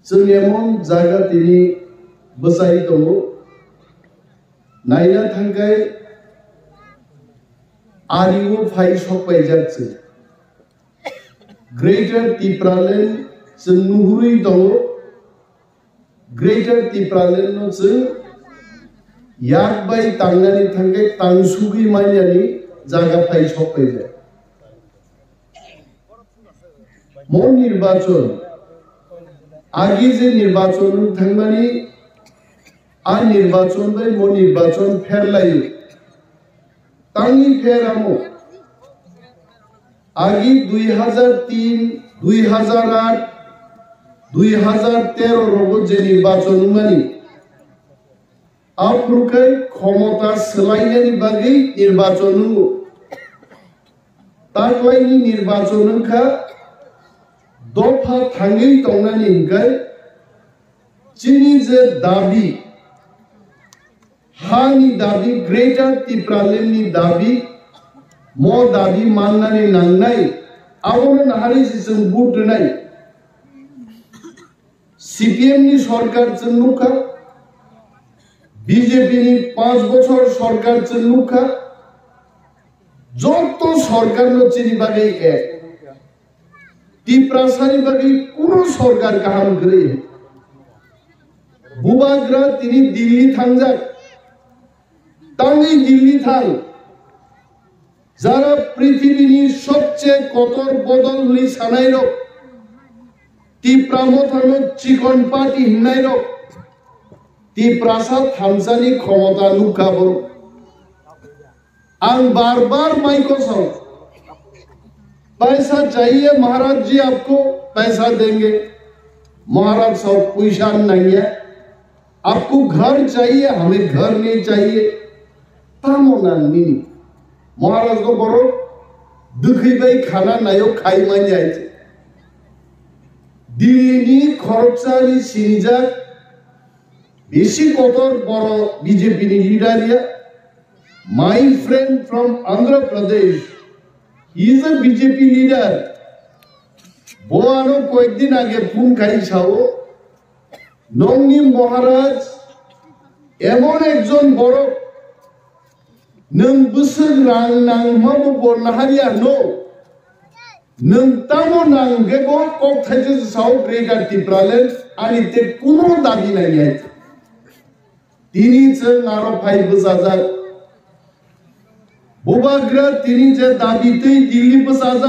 जों एमन जायगा दिनै बसाय दङ नायना थांगाय आरिमु फाइ सबाय जाथि ग्रेटर टिप्रालेन जों नुहुरै दङ ग्रेटर टिप्रालेन जों याक बाय तांनानै थांगाय तांसुगि मानियानि जायगा फाइ सबाय जाय मन निर्वाचन आगे जे निर्वाचन थांनानै आ निर्वाचन बाय मन निर्वाचन फेर लायो तांनि फेरामो आगे 2003 2008 2013 रोगो जे निर्वाचन मानि आफुरखै क्षमता सोलायनायनि बागै निर्वाचन ताकलायनि निर्वाचनखा दफा थाङै दंनानै इंगाय चिनि जे दाबि हानि दाबि ग्रेटर टिप्रालेननि दाबि मो दाबि माननानै नांनाय आवनो नाहारि जों बुदनाय सीपीएम नि सरकार जों नुखा बीजेपी नि 5 বছর सरकार जों नुखा যত सरकार नो चिनि बागै एक टिप्रासानि बागै कुनो सरकार गाहाम गरे बुबाग्रा तिनि दिल्ली थांजाक तांनि दिल्ली थां जारा पृथ्वीनि सबसे कतर बदलनि सानाय रक टिप्रामो थानो चिकन पार्टी हिन्नाय रक टिप्रासा थामसानि क्षमता नुखाबो आं बार-बार माइको साउ पैसा चाहिए महाराज जी आपको पैसा देंगे महाराज साहब पैसा नहीं है आपको घर चाहिए हमें घर नहीं चाहिए तामोना नहीं महाराज को बरो दुखी भाई खाना नायो खाई मान जाए दिल्ली खरचारी सिंजा बेसी कतर बरो बीजेपी नि लीडर या my friend from Andhra Pradesh He is a BJP leader. Boano koekdin age phone khai chao. Nongni Maharaj emon ekjon boro nang busur rang nang mabu bornaharia no. Nang tamo nang gebo kok thaje chao Greater Tipralen ani te kuno dabi nai hai. Tini chang aro 5000 बुबाग्रा तिनी जे दाबी तै दिल्ली बसाजा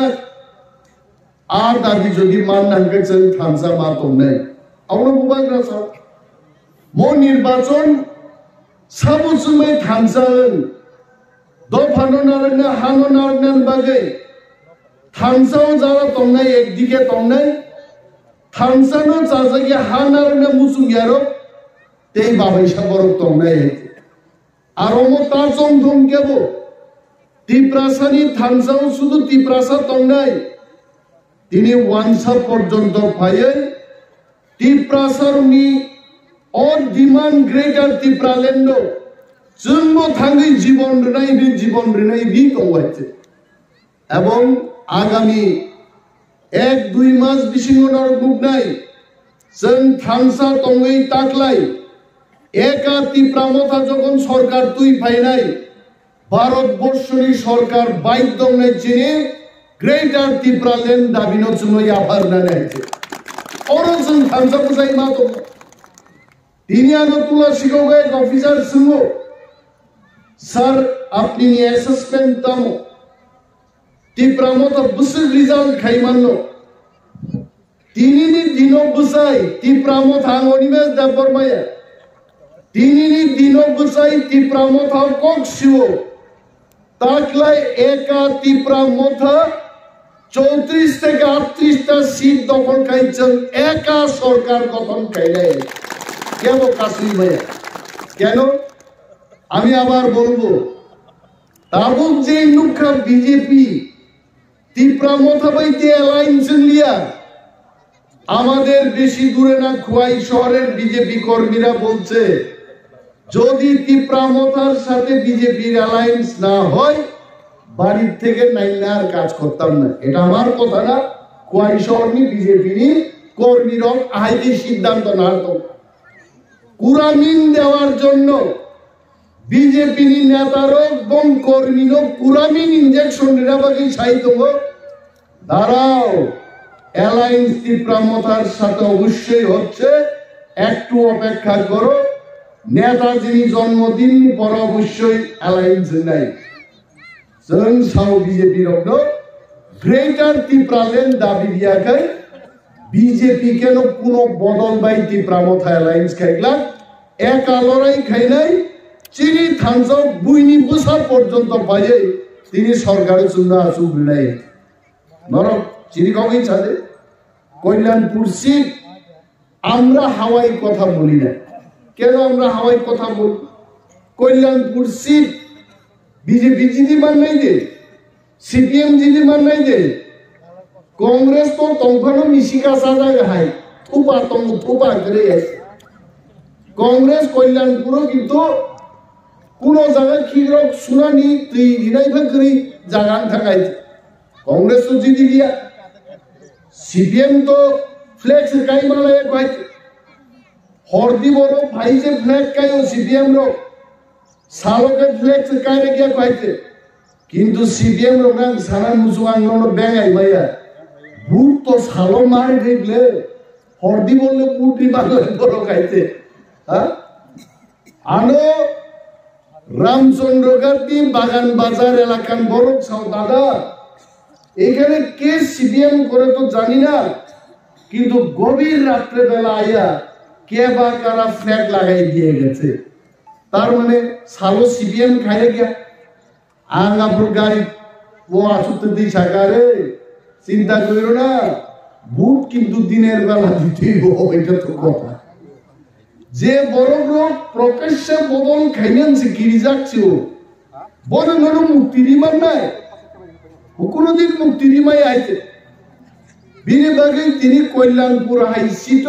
आ दाबी जदि मान नांगै जों थामसा मा दंनाय आवनो बुबाग्रा सा मो निर्वाचन साबुसुमै थामसान दफानो नारना हानो नारनान बागै थामसाव जारा दंनाय एकदिके दंनाय थामसानो जाजागे हा नारना मुसुगियारो तै बाबायसा बरक दंनाय आरोमो ताजम दं केबो टिप्रासानि थामसाव सुदु टिप्रासा दंनाय तिनि वानसा पर्यन्त फायै टिप्रासारनि और डिमांड ग्रेटर टिप्रालेन्डो जोंबो थाङै जीवन रिनाय बि दंबायছে এবং आगामी 1-2 मास बिसिङाव बुगनाय जों थामसा दङै ताकलाय एका टिप्रामथा जगन सरकार तुइ फायनाय भारतबर्षनि सरकार बाइक दंनाय चिनि ग्रेटर टिप्रालेन दाबिनो जुनो याफार नानै और जों थामसा बुजाय मा दं तिनियानो तुलसी गए ऑफिसर सुनो सर अपनी असेसमेंट तमो टिप्रामो तो बुसुल रिजल्ट खाइमानो तिनिनि दिनो बुसाय टिप्रामो थांगोनि मे दाबरमाया तिनिनि दिनो बुसाय टिप्रामो थां कक्सिओ ताकलाय एका टिप्रामो था 34 থেকে 38টা সিট দখল খাইছেন একা সরকার গঠন কইলে কেন কাশি ভাই কেন আমি আবার বলবো তাবুক যে নুখা বিজেপি টিপ্রামথা বাইতে অ্যালায়েন্স লিয়া আমাদের বেশি দূরে না খোয়াই শহরের বিজেপি কর্মীরা বলছে যদি টিপ্রামথার সাথে বিজেপির অ্যালায়েন্স না হয় বাড়ি থেকে নাইনার কাজ করতাম না এটা আমার কথা না খোয়াই শহর নি বিজেপি নি কর্মীরক আইডি সিদ্ধান্ত না তো কুরামিন দেওয়ার জন্য বিজেপি নেতারও এবং কর্মীরও কুরামিন ইনজেকশন নিরাপদে সাহিত্য দাঁড়াও অ্যালায়েন্স তীব্রমতার সাথে অবশ্যই হচ্ছে একটু অপেক্ষা করো নেতাজির জন্মদিন পর অবশ্যই অ্যালায়েন্স নাই जों साव बीजेपी रखनो ग्रेटर তীব্রালেন দাবি দিয়াকে বিজেপি কেন কোনো বদল বাই তীব্রামথা অ্যালায়েন্স খাইলা এক লড়াই খাই নাই চিনি থানসাও বুইনি বছর পর্যন্ত পাইয়ে তিনি সরকারের জন্য আসুক নাই নরক চিনি কমই ছাড়ে কল্যাণপুর সিট আমরা হাওয়াই কথা বলি না কেন আমরা হাওয়াই কথা বল কল্যাণপুর সিট बीजेपी जीती मान नहीं दे सीपीएम जीती मान नहीं दे कांग्रेस तो तंफनो मिशिका साजा है थुपा करे कांग्रेस कल्याणपुर किंतु कोनो जगह खिग्रो सुनानी तुई दिनाई भकरी जागान थाकाय कांग्रेस तो जीती गया सीपीएम तो फ्लैक्स काई मालाय कहै हरदी बड़ो भाई से फ्लैग कायो सीपीएम रो सालोके फ्लेक्स कायरे क्या कहते किंतु सीपीएम लोगन सारा मुसवान लोग बेंगाई भैया बूट तो सालो मार गईले हरदी बोलले बूट रिबाले बड़ो कहते हां आनो रामचंद्रगढ़ बागान बाजार এলাকার বড় সাও দাদা এখানে কে সিপিএম করে তো জানি না কিন্তু গভীর রাতে বেলা আয়া কে বা কারা ফ্ল্যাগ লাগাই দিয়ে গেছে तार माने सालो सीपीएम खाए गया आंगापुर गाड़ी वो आसुते दी साकारे चिंता करो ना बुट किंतु दिनेर बेला दिते हो এটা তো কথা যে বড় লোক প্রকাশ্যে বদল খাইয়ানছে গিরি যাচ্ছে ও বড় বড় মুক্তিরিমান নাই কোনদিন মুক্তিরিমাই আইছে বিনে বাগে তিনি কল্যাণপুর হাই সিট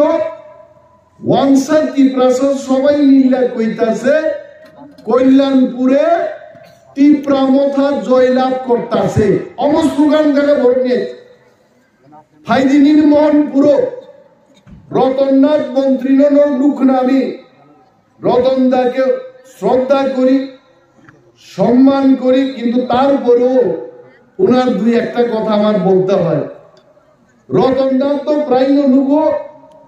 ওয়ানসার তীব্রাসর সবাই মিলে কইতাছে কল্যাণপুরে তীব্রামথা জয়লাভ করতেছে অমস্লুগান থেকে ভরনিয়ে ফাইদিনীর মোহনপুর রতননাথ মন্ত্রী লুকনামি রতনদাকে শ্রদ্ধা করি সম্মান করি কিন্তু তারপরেও ওনার দুই একটা কথা আমার বলতে হয় রতননাথ তো প্রায় নুগো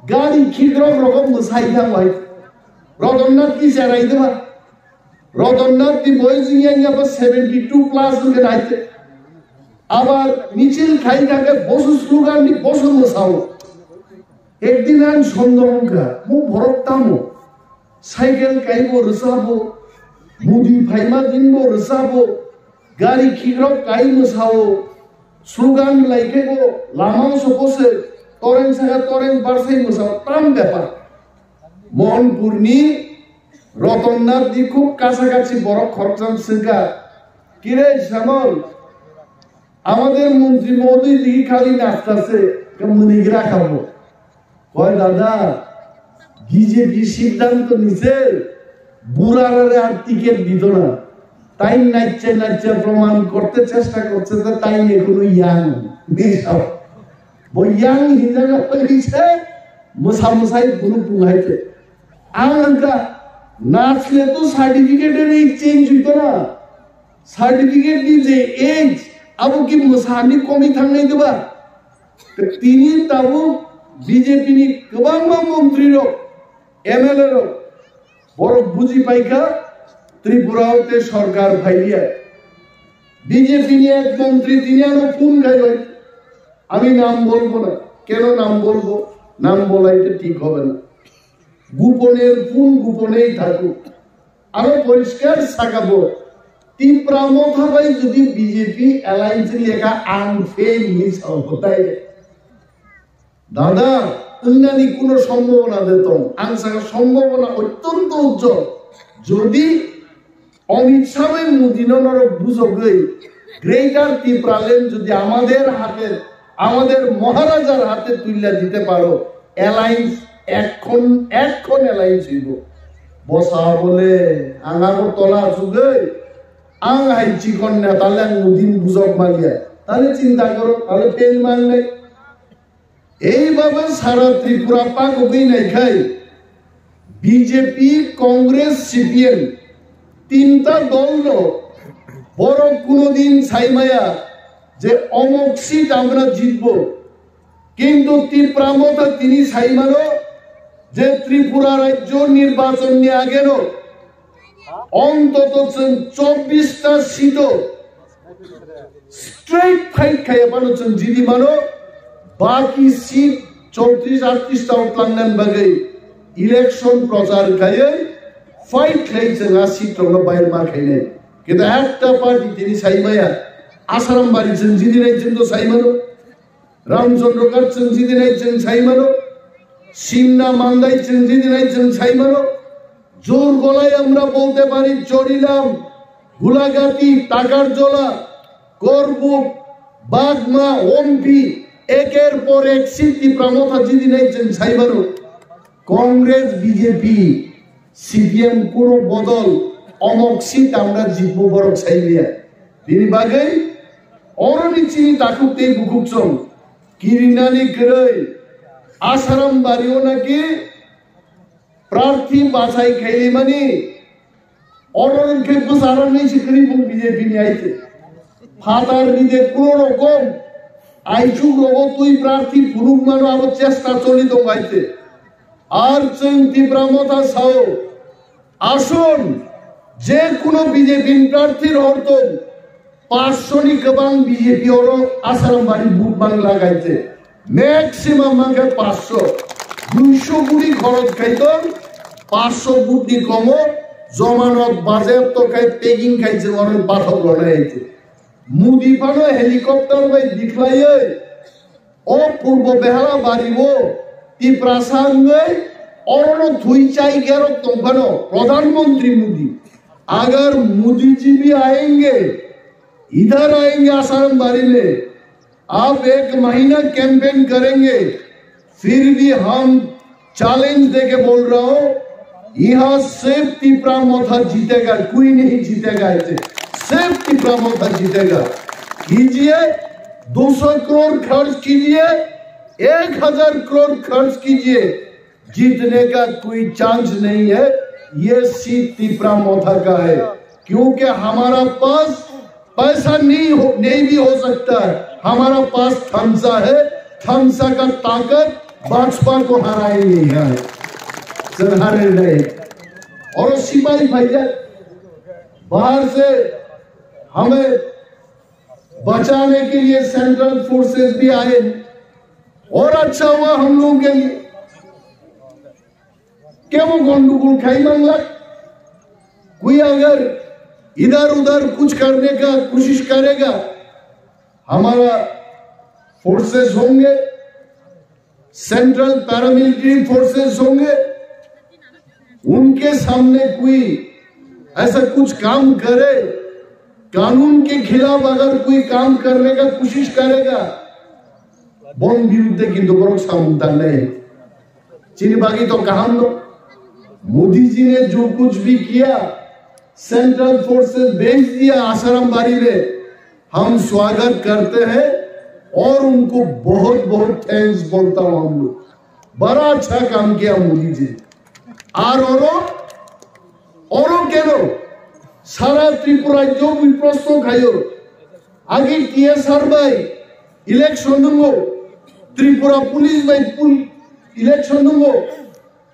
गाड़ी खिद्रक रकम मुसाइदा भाई रतननाथ की चेराई देवा रतननाथ की बॉयज इंडिया पर 72 प्लस के नाइते আবার মিছিল খাই থাকে বসু স্লোগান দি বসু মসাও একদিন আন সন্দেহকা মু ভরতামো সাইকেল কাইবো রসাবো মুদি ফাইমা দিনবো রসাবো গাড়ি খিগ্রক কাই মসাও স্লোগান লাইকেবো লামাও সপসে तोरें सगा तोरें बरसे मुसाव ताम ব্যাপার মোহনপুরনি রতননাথ দি খুব কাছাকাছি বড় খরচান সিগা কিরে শ্যামল আমাদের মন্ত্রী মহোদয় দিকে খালি নাচতাছে কেমনিগরা খাবো কয় দাদা বিজেপি সিদ্ধান্ত নিছে বুড়ারে আর টিকেট দিত না তাই নাচছে প্রমাণ করতে চেষ্টা করছে যে তাই এখনো ইয়াং বিশাল বয়াং হিজানা পরিছে মুসা মুসাই গুরু পুঙ্গাইতে আঙ্কা নাচলে তো সার্টিফিকেটের এই চেঞ্জ হইতো না সার্টিফিকেট দি যে এজ আবু কি মুসানি কমি থাঙ্গাই দেবা তিনি তাবু বিজেপি নি গোবাং মন্ত্রী র এমএলএ র বড় বুঝি পাইকা ত্রিপুরাতে সরকার ভাইয়া বিজেপি নি এক মন্ত্রী তিনি আনো ফোন গাইবে আমি নাম বলবো না কেন নাম বলবো নাম বলাইতে ঠিক হবে না গোপনের ফোন গোপনেই থাকুক আরো পরিষ্কার সাকাবো তীব্রামথা ভাই যদি বিজেপি অ্যালায়েন্স লেখা আনফেল মিস হতাই দাদা উন্নতি কোনো সম্ভাবনা দিত আনসার সম্ভাবনা অত্যন্ত উজ্জ্বল যদি অমিত শাহ মোদিনর বুঝক গ্রেটার ত্রিপুরালেন যদি আমাদের হাতে আমাদের মহারাজার হাতে তুইলা দিতে পারো অ্যালায়েন্স এখন অ্যালায়েন্স হইব বসা বলে আঙার তলা চুগে আং হাইছি কন্যা তাহলে মুদিন বুঝক মালিয়া তাহলে চিন্তা করো তাহলে ফেল মান নাই এইভাবে সারা ত্রিপুরা পাকই নাই খাই বিজেপি কংগ্রেস সিপিএম তিনটা দল বড় কোনদিন ছাইমায়া যে অমুক সিট আমরা জিতব কিন্তু তীব্রামতা তিনি ছাইমানো যে ত্রিপুরা রাজ্য নির্বাচন নিয়ে আগেন অন্তত 24টা সিটও স্ট্রেট ফাইট খাইয়ে পাচ্ছেন জিদি মানো বাকি সিট 34-38টা উঠলাম বাগে ইলেকশন প্রচার খাইয়ে ফাইট খাইছেন আর সিট বাইর মা খাইলে কিন্তু একটা পার্টি তিনি সাইমায়া আসারাম বাড়িছেন জিদি নাইছেন তো সাইমানো রামচন্দ্র কাটছেন জিদি নাইছেন সাইমানো সিমনা মান্দাইছেন জিদি নাইছেন সাইমানো জোর গলায় আমরা বলতে পারি চড়িলাম গুলাগাতি টাকার জলা করবুক বাগমা ওমপি একের পর এক সিদ্ধি প্রামথা জিদি নাইছেন সাইমানো কংগ্রেস বিজেপি সিপিএম কোন বদল অমক সিট আমরা জিতবো বড় চাইলিয়া তিনি বাগে অরণি চিনি তাকুতে বুকুকসং কিরিনানি গরই আসারাম বাড়িও নাকি প্রার্থী বাছাই খাইলে মানে অরণকে বুঝারাম নেই শিখরি বিজেপি নিয়ে আইছে ফাদার নিদে কোন রকম আইচুক রব তুই প্রার্থী ফুরুক মানো আবার চেষ্টা চলিত গাইতে আর চিন্তি প্রামতা সাও আসুন যে কোনো বিজেপি প্রার্থীর অর্থ 500 নি কবাং বিজেপি ওর আসারাম বাড়ি বুট বাংলা গাইতে ম্যাক্সিমাম মাঙ্গে 500 200 কোটি খরচ খাইতন 500 কোটি কম জমানত বাজেট তো খাই পেকিং খাইছে অনেক পাঠক লড়াইছে মুদি পানো হেলিকপ্টার বাই দিখলাই ও পূর্ব বেহালা বাড়িব ती प्रासांग और धुई चाई गेरो तुमखनो प्रधानमंत्री मोदी अगर मोदी जी भी आएंगे इधर आएंगे आसाराम बारी में आप 1 महीना कैंपेन करेंगे फिर भी हम चैलेंज देके बोल रहा हूं यहाँ सिर्फ टीपरामोथा जीतेगा कोई नहीं जीतेगा ऐसे सिर्फ टीपरामोथा जीतेगा कीजिए 200 करोड़ खर्च कीजिए 1000 करोड़ खर्च कीजिए जीतने का कोई चांस नहीं है ये सीट टीपरामोथा का है क्योंकि हमारा पास पैसा नहीं भी हो सकता है हमारा पास थमसा है थमसा का ताकत भाजपा को हराएंगे हारे नहीं और सिपाही भैया बाहर से हमें बचाने के लिए सेंट्रल फोर्सेस भी आए और अच्छा हुआ हम लोगों के लिए क्या वो गंडगोल खाई मांगला कोई अगर इधर उधर कुछ करने का कोशिश करेगा हमारा फोर्सेस होंगे सेंट्रल पैरामिलिट्री फोर्सेस होंगे उनके सामने कोई ऐसा कुछ काम करे कानून के खिलाफ अगर कोई काम करने का कोशिश करेगा बन विरुद्ध किंतु बड़ो सामूता नहीं चिन्हबागी तो कहां लो मोदी जी ने जो कुछ भी किया सेंट्रल फोर्सेस भेज दिया आसाराम बारी में हम स्वागत करते हैं और उनको बहुत बहुत थैंक्स बोलता हूं हम लोग बड़ा अच्छा काम किया मोदी जी और केनो सारा त्रिपुरा जो भी प्रश्न खाइयो आगे टीएसआर भाई इलेक्शन दूंगो त्रिपुरा पुलिस भाई इलेक्शन दूंगो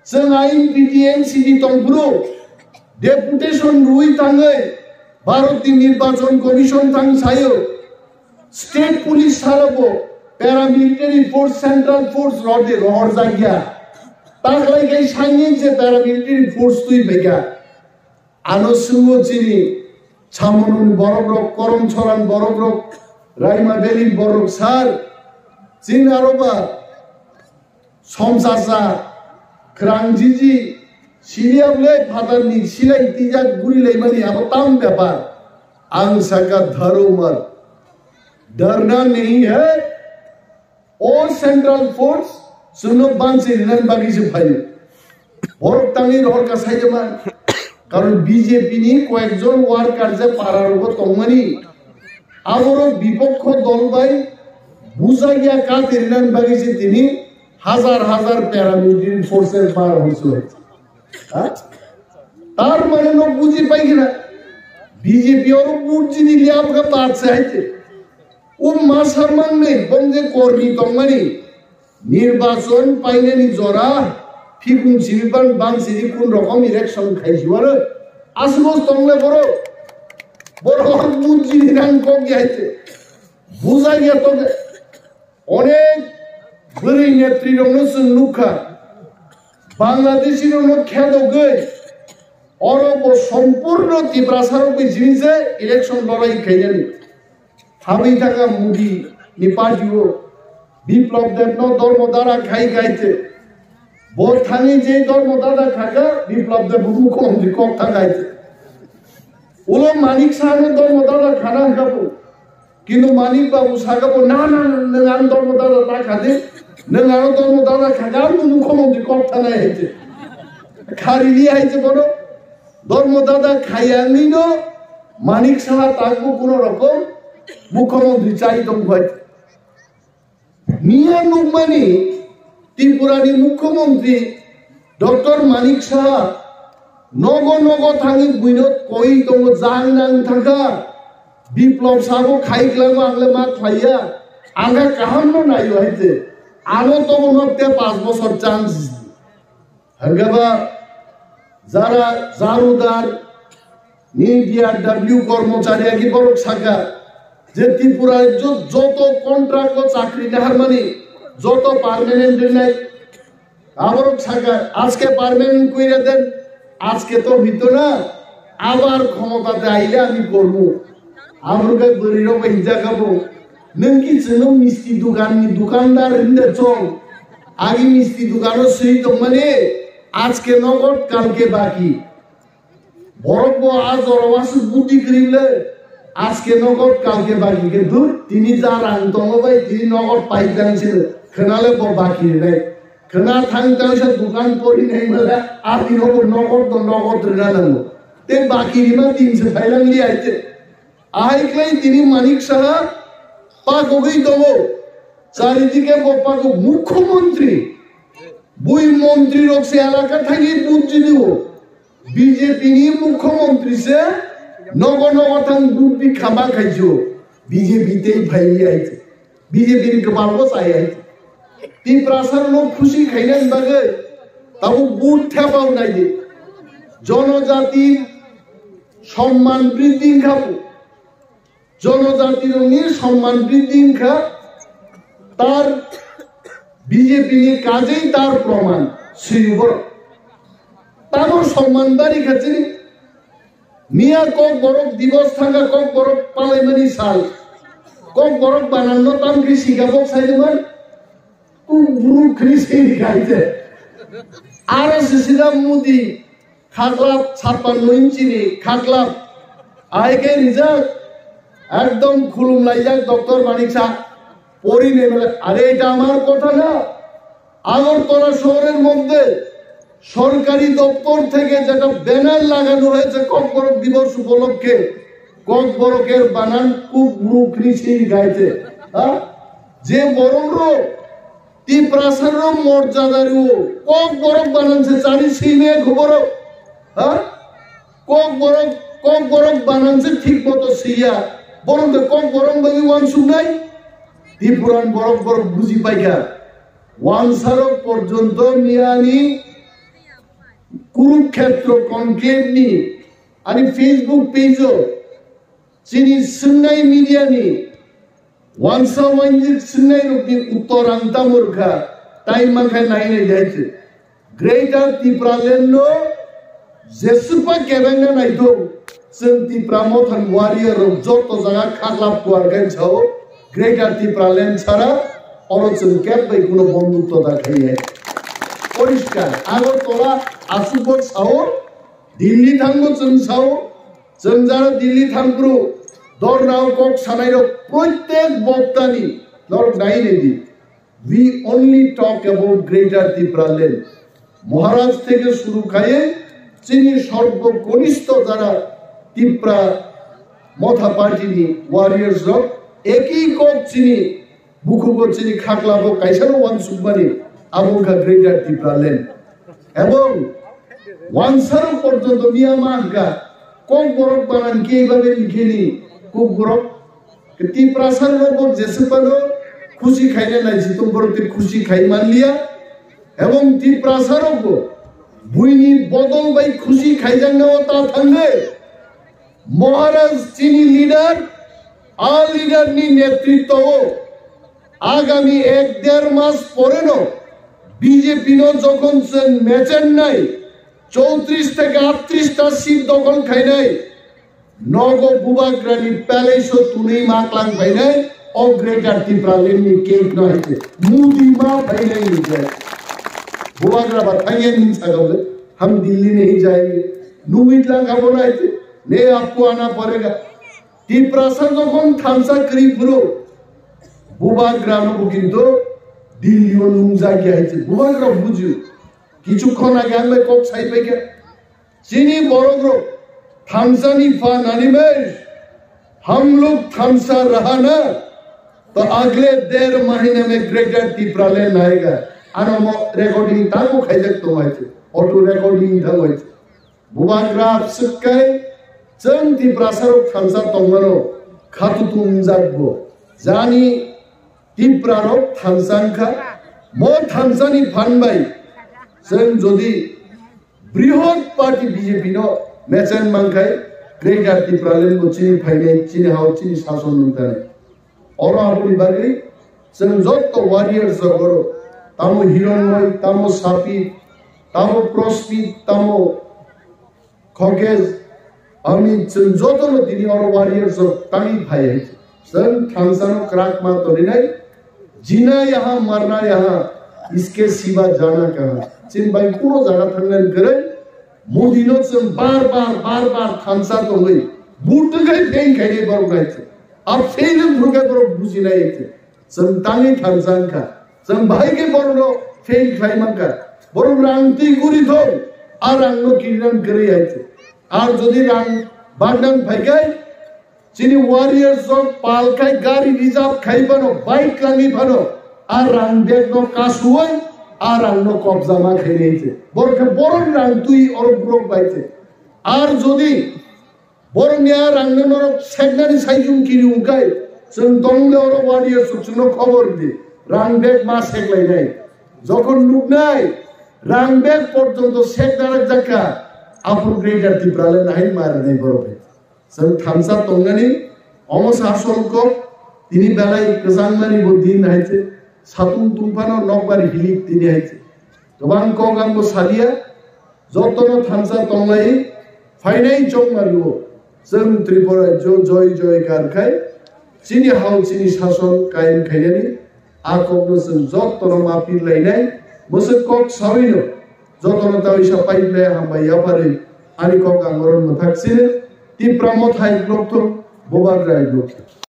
जों आइन पीटीएनसीडी तंगुरो डेपुटेशन रुई थांगे भारतीय निर्वाचन कमिशन थांग सायो स्टेट पुलिस सारबो पैरामिलिटारी फोर्स सेंट्रल फोर्स रडे रहर जागिया तागलाई गई साइनिंग से पैरामिलिटारी फोर्स तुई बेगा आनसुंगो चिनी छामनुन बरब्रक करम छरान बरब्रक राइमा बेली बरब्रक सार चिन आरोबा समसासा क्रांजीजी सिलियाबले फादरनी सिलाई तिजाक गुरिलै मानि अब ताम व्यापार आंसा का धरोमर डरना नहीं है और सेंट्रल फोर्स सुनो बांसे रिनन बागी से भाई और तांगी रोर का साइजमान कारण बीजेपी नि कयेकजन वार्कार जे पारारबो तंगमानि आबरो विपक्ष दल बाय বুঝা গিয়া কাতিরিনান বাগিয়েছে তিনি হাজার হাজার প্যারামিলিটারি ফোর্সের বার হয়েছিল তার মানে লোক বুঝি পাই কিনা বিজেপি ওর বুঝি দিলে আপনার পাঁচ চাইছে ও মা সম্মান নেই বন্ধে কর্মী তমানি নির্বাচন পাইনি জরা ফিকুন সিরিপান বাংসিরি কোন রকম ইলেকশন খাইছি বলে আসবো তমলে বড় বড় বুঝি দিনান কম গিয়েছে বুঝা গিয়া তোকে অনেক বড়ই নেত্রীর অনুসরণ লুখা বাংলাদেশের খেদ গে অরব সম্পূর্ণ তীব্রাসারক জিনিসে ইলেকশন লড়াই খাইনি হাবি থাকা মুদি নিপাটিও বিপ্লব দেব ধর্ম দ্বারা খাই গাইছে বোধ থানি যে ধর্ম দ্বারা থাকা বিপ্লব দেব মুখ্যমন্ত্রী কথা গাইছে ওলো মানিক সাহানের ধর্ম দ্বারা খানা খাবো কিন্তু মানিক বাবু সাগাবো না না নান ধর্ম দ্বারা তা খাদে নানো ধর্ম দ্বারা খাগা মুখ্যমন্ত্রী কথা নাই হয়েছে খারি নিয়ে আইছে বড় ধর্ম দাদা খাইয়া নিল মানিক সাহা থাকবো কোন রকম মুখ্যমন্ত্রী চাইতম হয়েছে মিয়া নুকমানি ত্রিপুরানি মুখ্যমন্ত্রী ডক্টর মানিক সাহা নগ নগ থাকি বুইনত কই দङ জাং নাং থাকা বিপ্লব সাহো খাইগ্লাম আংলে মা খাইয়া আঙ্গা কাহান্ন নাই হয়েছে আলো তো মনে 5 বছর চান্স হরগাবা যারা জারুদার মিডিয়া ডাব্লিউ কর্মচারী কি বড় শাখা যে ত্রিপুরায় যত কন্ট্রাক্ট চাকরি নেহার মানে যত পার্মানেন্ট নাই আবার শাখা আজকে পার্মানেন্ট কইরা দেন আজকে তো হইত না আবার ক্ষমতাতে আইলে আমি করব আমরকে বড়িরো পয়সা খাবো নকি চিনো মিষ্টি দোকানদার হিন্দে চল আগে মিষ্টি দোকানও সেই তো মানে আজকে নগদ কালকে বাকি বরফ আজ অরবাস বুদ্ধি করিলে আজকে নগদ কালকে বাকি কিন্তু তিনি যার আন্তম ভাই তিনি নগদ পাইতেন ছিল খেনালে বাকি নেই খেনা থাকতে সে দোকান পড়ি নেই বলে আর তিন নগদ রেনা নামো তে বাকি রিমা 300 ফাইলাম নিয়ে আইছে আইকলাই তিনি মানিক সাহা পাগই দেবো চারিদিকে পাগো মুখ্যমন্ত্রী বুই মন্ত্রী রক্ষে এলাকা থাকি বুঝি দিব বিজেপি নি মুখ্যমন্ত্রী সে নগ নগথাং বুদ্ধি খামা খাইছো বিজেপিতেই ফাইলি আইছে বিজেপির কপালবো চাই আইছে তিন প্রাসার লোক খুশি খাইলেন বাগে তাও বুট ঠেপাও নাই যে জনজাতির সম্মান বৃদ্ধি খাবো জনজাতির সম্মান বৃদ্ধি খা তার বিজেপি কাজেই তার প্রমাণ শ্রীবর তার সম্মান বাড়ি খাচ্ছে মিয়া কক বরফ দিবস থাকা কক বরফ পালাইমানি সাল কক বরফ বানানো তাম কি শিখাবো চাইলেন বুড়ু খ্রিস্টি খাইছে আর শ্রীরাম মোদী খাকলাপ 56 ইঞ্চি খাকলাপ আইকে রিজাল্ট একদম খুলুম লাইজাক ডক্টর মানিক শাহ পড়ি নেই বলে আরে এটা আমার কথা না আগরতলা শহরের মধ্যে সরকারি দপ্তর থেকে যেটা ব্যানার লাগানো হয়েছে ককবরক দিবস উপলক্ষে ককবরকের বানান খুব মুখরিসির গাইতে যে বড় ত্রিপ্রাসার মর্যাদারও ককবরক বানানছে চারি সিনে খবর ককবরক বানানছে ঠিক মতো সিয়া বরং ককবরক বাকি ওয়ান শুনাই ত্রিপুরান বরফ বরফ বুঝি পাইকা ওয়ান সারক পর্যন্ত নিয়ানি কুরুক্ষেত্র কনক্লেভ নি आणि फेसबुक पेज चिनी सुन्नाई मीडिया नी वांसा वांजिक सुन्नाई रुपी उत्तरांता मूर्खा टाइम मंखा नाही नाही जायचे ग्रेटर त्रिपुरालेनो जेसुपा केबेंगा नाही तो जों त्रिपुरामथन वारियर जत जागा खागलाप गुवारगान छाव ग्रेटर त्रिपुरालेन छाड़ा অরচন ক্যাম্পে কোনো বন্ধুত্বতা খাইয়ে পরিষ্কার আগরতলা আসুপর সাও দিল্লি থাঙ্গো চং সাও जों যারা দিল্লি থাঙ্গরু দরনাও কক সানাইরো প্রত্যেক বক্তানি নর নাইনেদি we only talk about greater Tirupuraland মহারাজ থেকে শুরু খায়ে চিনি সর্বকনিষ্ঠ যারা ত্রিপুরা মথা পার্টিনি ওয়ারিয়ার্স একই কক চিনি buku chini khaklabo kaisano wan submani abongka greater Tipraland এবং ওয়ানসার পর্যন্ত মিয়ামাগা কোন বরক বানান কি এইভাবে লিখেনি খুব বরক ত্রিপ্রাসার লোক যেসে পালো খুশি খাইলে নাই জিতুম বরকে খুশি খাই মান লিয়া এবং ত্রিপ্রাসার ভুইনি বদল বাই খুশি খাই জানলেও তা থাকলে মহারাজ চিনি লিডার আর লিডার নি নেতৃত্ব আগামী 1-1.5 মাস পরে নো বিজেপি নো যখন ম্যাচের নাই 34 থেকে 38টা সিট দখল খাই নাই নগ বুবাগ্রানি প্যালেস তুনি মাকলাং ভাই নাই অগ্রেটার ত্রিপ্রালেন নি কেক নইতে মুদি মা ভাই নাই নিছে बुबाग्रा बताइए नहीं सकते हम दिल्ली नहीं जाएंगे नुमितला का बोला है नहीं आपको आना पड़ेगा ত্রিপ্রাসাদ যখন থামসা করি পুরো বুবাগ্রা নো কিন্তু দিল্লি ও নুমজা গিয়া হইছে বুবাগ্রা বুঝু কিছুক্ষণ আগে আমি কক সাই পাইকে চিনি বড়গ্র থামসানি ফা নানিমেশ हम लोग थामसा रहा ना तो अगले 1.5 महीने में ग्रेटर ত্রিপ্রালেন आएगा आनो रेकॉर्डिंग ताको खाइजक तो माइते ऑटो रेकॉर्डिंग था माइते बुबाग्राफ सकाय जों ত্রিপ্রাসারক थामसा तंगनो खातु तुमजागबो जानि ত্রিপ্রারক थामसांखा मो थामसानि फानबाय जों जदि बृहत पार्टी बीजेपी नो मेचेन मांखाय ग्रेटर ত্রিপ্রালেन को चिनि फाइनाय चिनि हाव चिनि शासन नुताने और आपुनि बागै जों जत्त वारियर्स गरो तामो हिरणमय तामो सापी तामो प्रस्पी तामो खगेज अमित जतनो दिनी और वारियर्स ताई भाई सन थामसानो क्राक मा तोरिनाय जीना यहाँ मरना यहाँ इसके सिवा जाना कहाँ चिन भाई कोनो जागा थांगन करे मोदिनो जों बार-बार थामसा तो गई बूट गई फें खाइने बरो गाइছে अब फेन मुर्गा बरो बुझिनाय है जों तांगै थामसानखा जों भाइगे बरनो फेल खाइमांका बरो रांति गुरि थों আর আঙ্গ কিরণ করে আছে আর যদি রাং বাগদান ফাইকাই চিনি ওয়ারিয়ার্স অফ পালকাই গাড়ি রিজার্ভ খাইবানো বাইক লাঙ্গি ফানো আর রাং দেখনো কাসুই আর আঙ্গ কবজামা খাইনেছে বরকে বরন রাং তুই অর ব্রক বাইছে আর যদি বরনিয়া রাঙ্গনর সেগনানি সাইজুম কিরি উকাই जों দংলে অর ওয়ারিয়ার্স জন্য খবর দি রাংবেগ মা সেগলাই নাই যখন নুকনাই রাংবেগ পর্যন্ত সেগদারের জায়গা আপুর গ্রেটার ত্রিপ্রালেন হাই মারে নাই বরবে जों थामसा तंगानि অমশাসনক তিনি বেলাই কজাংমানি বদিন হাইছে সাতুম তুমফানো নকবার হিলিক তিনি হাইছে গোবাং কগামবো সালিয়া যতন থামসা তংলাই ফাইনাই চং মারিও जों ত্রিপুরা জয় জয়কার খাই চিনি হাও চিনি শাসন কায়েম খাইনানি আকবनो जों जतन मापिर लायनाय मोसे कक साविनो जतन ताविसा पाइप्लाय हामबाया पारे आनि कक आंगरन मथाक्सिने ति प्रमोद हाइ ब्लक तो बोबाग्राय ब्लक